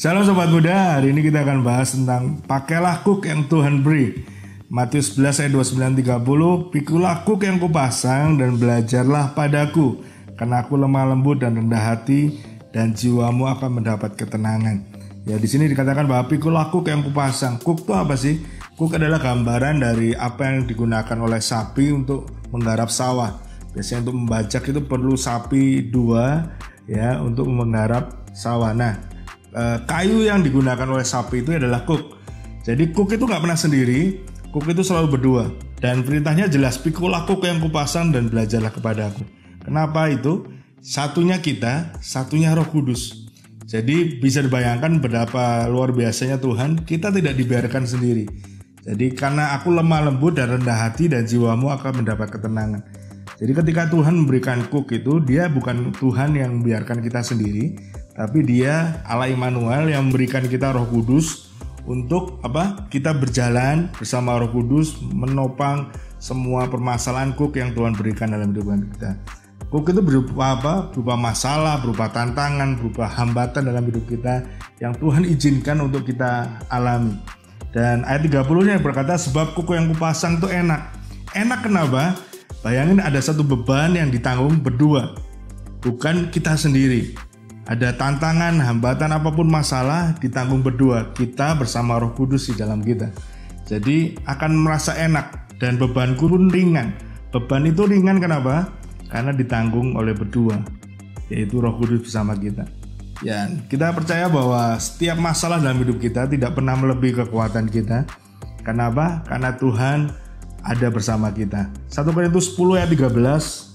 Shalom Sobat Muda, hari ini kita akan bahas tentang pakailah kuk yang Tuhan beri. Matius 11 ayat 29-30, pikulah kuk yang kupasang dan belajarlah padaku, karena aku lemah lembut dan rendah hati, dan jiwamu akan mendapat ketenangan. Ya, di sini dikatakan bahwa pikulah kuk yang kupasang. Kuk itu apa sih? Kuk adalah gambaran dari apa yang digunakan oleh sapi untuk menggarap sawah. Biasanya untuk membajak itu perlu sapi 2 ya untuk menggarap sawah. Nah, kayu yang digunakan oleh sapi itu adalah kuk. Jadi kuk itu nggak pernah sendiri, kuk itu selalu berdua. Dan perintahnya jelas, pikulah kuk yang kupasang dan belajarlah kepadaku. Kenapa itu? Satunya kita, satunya Roh Kudus. Jadi bisa dibayangkan betapa luar biasanya Tuhan, kita tidak dibiarkan sendiri. Jadi karena aku lemah lembut dan rendah hati, dan jiwamu akan mendapat ketenangan. Jadi ketika Tuhan memberikan kuk itu, dia bukan Tuhan yang membiarkan kita sendiri, tapi dia Allah Immanuel yang memberikan kita Roh Kudus untuk kita berjalan bersama Roh Kudus menopang semua permasalahan kuk yang Tuhan berikan dalam hidup kita. Kuk itu berupa berupa masalah, berupa tantangan, berupa hambatan dalam hidup kita yang Tuhan izinkan untuk kita alami. Dan ayat 30-nya berkata, sebab kuk yang kupasang itu enak. Enak kenapa? Bayangin ada satu beban yang ditanggung berdua, bukan kita sendiri. Ada tantangan, hambatan, apapun masalah ditanggung berdua, kita bersama Roh Kudus di dalam kita. Jadi akan merasa enak dan bebanku pun ringan. Beban itu ringan kenapa? Karena ditanggung oleh berdua, yaitu Roh Kudus bersama kita. Ya, kita percaya bahwa setiap masalah dalam hidup kita tidak pernah melebihi kekuatan kita. Kenapa? Karena Tuhan ada bersama kita. 1 Korintus 10 ayat 13,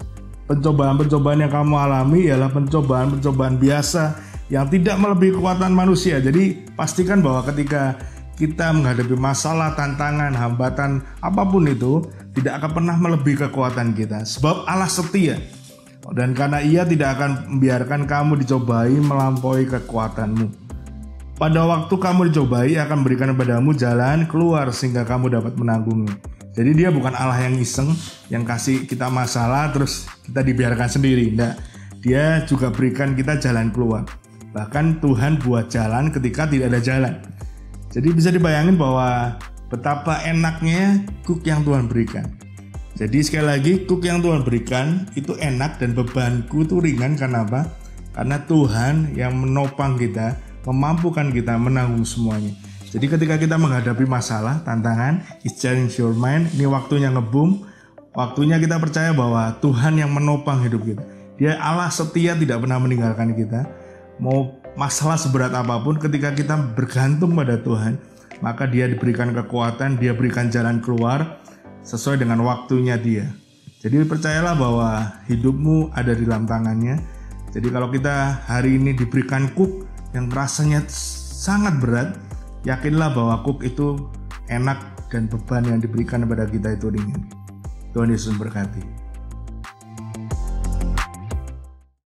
pencobaan-pencobaan yang kamu alami ialah pencobaan-pencobaan biasa yang tidak melebihi kekuatan manusia. Jadi pastikan bahwa ketika kita menghadapi masalah, tantangan, hambatan, apapun itu, tidak akan pernah melebihi kekuatan kita. Sebab Allah setia, dan karena Ia tidak akan membiarkan kamu dicobai melampaui kekuatanmu. Pada waktu kamu dicobai, Ia akan berikan padamu jalan keluar sehingga kamu dapat menanggungnya. Jadi dia bukan Allah yang iseng, yang kasih kita masalah terus kita dibiarkan sendiri. Enggak, dia juga berikan kita jalan keluar. Bahkan Tuhan buat jalan ketika tidak ada jalan. Jadi bisa dibayangin bahwa betapa enaknya kuk yang Tuhan berikan. Jadi sekali lagi, kuk yang Tuhan berikan itu enak dan bebanku itu ringan. Karena apa? Karena Tuhan yang menopang kita, memampukan kita menanggung semuanya. Jadi ketika kita menghadapi masalah, tantangan, it's challenge your mind, ini waktunya ngebum, waktunya kita percaya bahwa Tuhan yang menopang hidup kita. Dia Allah setia, tidak pernah meninggalkan kita. Mau masalah seberat apapun, ketika kita bergantung pada Tuhan, maka Dia diberikan kekuatan, Dia berikan jalan keluar sesuai dengan waktunya Dia. Jadi percayalah bahwa hidupmu ada di dalam tangannya. Jadi kalau kita hari ini diberikan kuk yang rasanya sangat berat, yakinlah bahwa kuk itu enak dan beban yang diberikan kepada kita itu ringan. Tuhan Yesus memberkati.